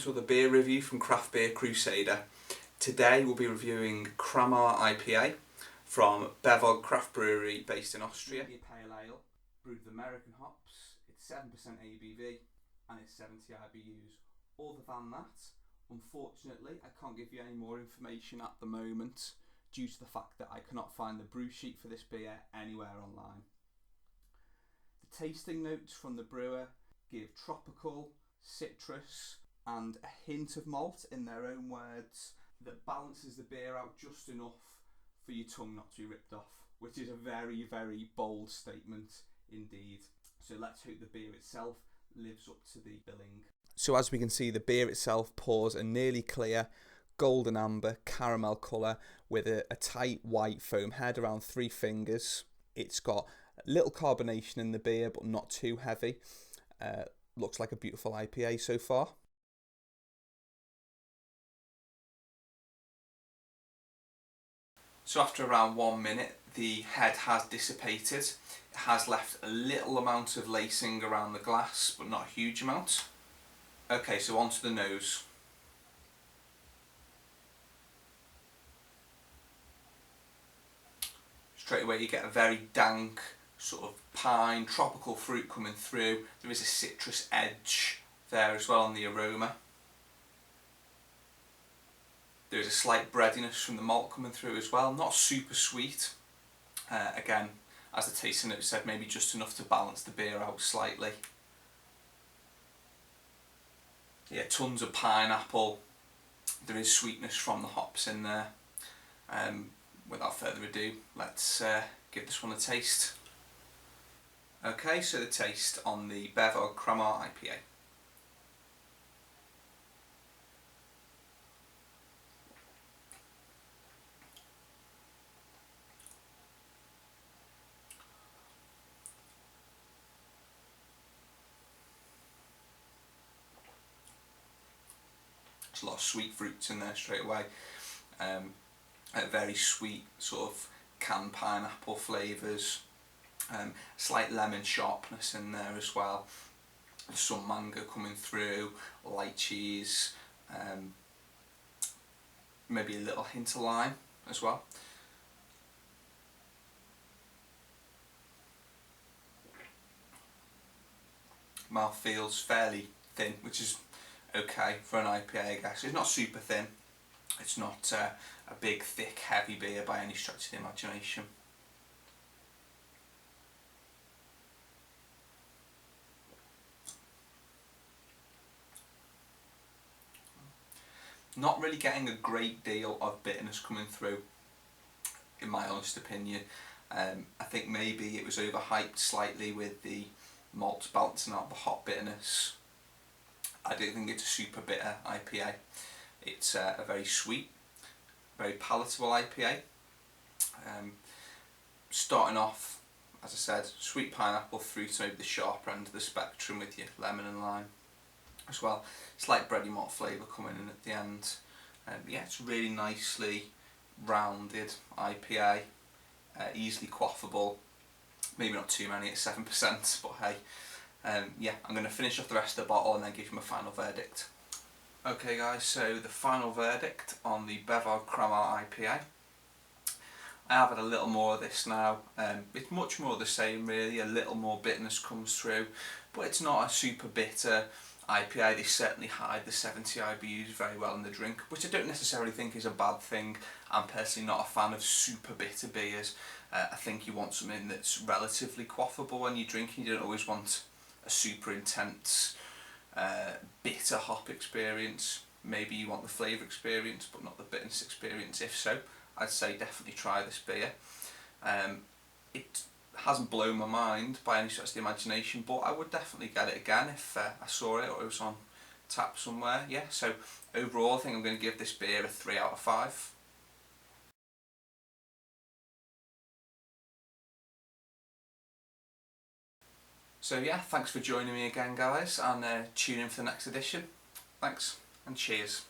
to the beer review from Craft Beer Crusader. Today we'll be reviewing Kramah IPA from Bevog Craft Brewery based in Austria. It's a pale ale brewed with American hops. It's 7% ABV and it's 70 IBUs. Other than that, unfortunately, I can't give you any more information at the moment due to the fact that I cannot find the brew sheet for this beer anywhere online. The tasting notes from the brewer give tropical, citrus and a hint of malt in their own words that balances the beer out just enough for your tongue not to be ripped off, which is a very, very bold statement indeed. So let's hope the beer itself lives up to the billing. So as we can see, the beer itself pours a nearly clear golden amber caramel colour with a tight white foam head around 3 fingers. It's got a little carbonation in the beer but not too heavy. Looks like a beautiful IPA so far. So after around 1 minute, the head has dissipated. It has left a little amount of lacing around the glass, but not a huge amount. Okay, so onto the nose. Straight away you get a very dank, sort of pine, tropical fruit coming through. There is a citrus edge there as well on the aroma. There is a slight breadiness from the malt coming through as well, not super sweet. Again, as the tasting note said, maybe just enough to balance the beer out slightly. Yeah, tons of pineapple. There is sweetness from the hops in there. Without further ado, let's give this one a taste. Okay, so the taste on the Bevog Craft IPA. There's a lot of sweet fruits in there straight away. A very sweet sort of canned pineapple flavours. Slight lemon sharpness in there as well. There's some mango coming through, lychees, maybe a little hint of lime as well. Mouth feels fairly thin, which is okay for an IPA, I guess. It's not super thin. It's not a big, thick, heavy beer by any stretch of the imagination. Not really getting a great deal of bitterness coming through, in my honest opinion. I think maybe it was overhyped slightly with the malt balancing out the hop bitterness. I don't think it's a super bitter IPA. It's a very sweet, very palatable IPA. Starting off, as I said, sweet pineapple through to maybe the sharper end of the spectrum with your lemon and lime as well. Slight bready malt flavour coming in at the end. Yeah, it's really nicely rounded IPA, easily quaffable. Maybe not too many at 7%, but hey. Yeah, I'm going to finish off the rest of the bottle and then give you my final verdict. Okay guys, so the final verdict on the Bevog Craft IPA. I have had a little more of this now. It's much more the same really, a little more bitterness comes through, but it's not a super bitter IPA. They certainly hide the 70 IBUs very well in the drink, which I don't necessarily think is a bad thing. I'm personally not a fan of super bitter beers. I think you want something that's relatively quaffable when you're drinking. You don't always want a super intense bitter hop experience. Maybe you want the flavour experience but not the bitterness experience. If so, I'd say definitely try this beer. It hasn't blown my mind by any stretch of the imagination, but I would definitely get it again if I saw it or it was on tap somewhere. Yeah, so overall I think I'm going to give this beer a 3 out of 5. So yeah, thanks for joining me again guys, and tune in for the next edition. Thanks and cheers.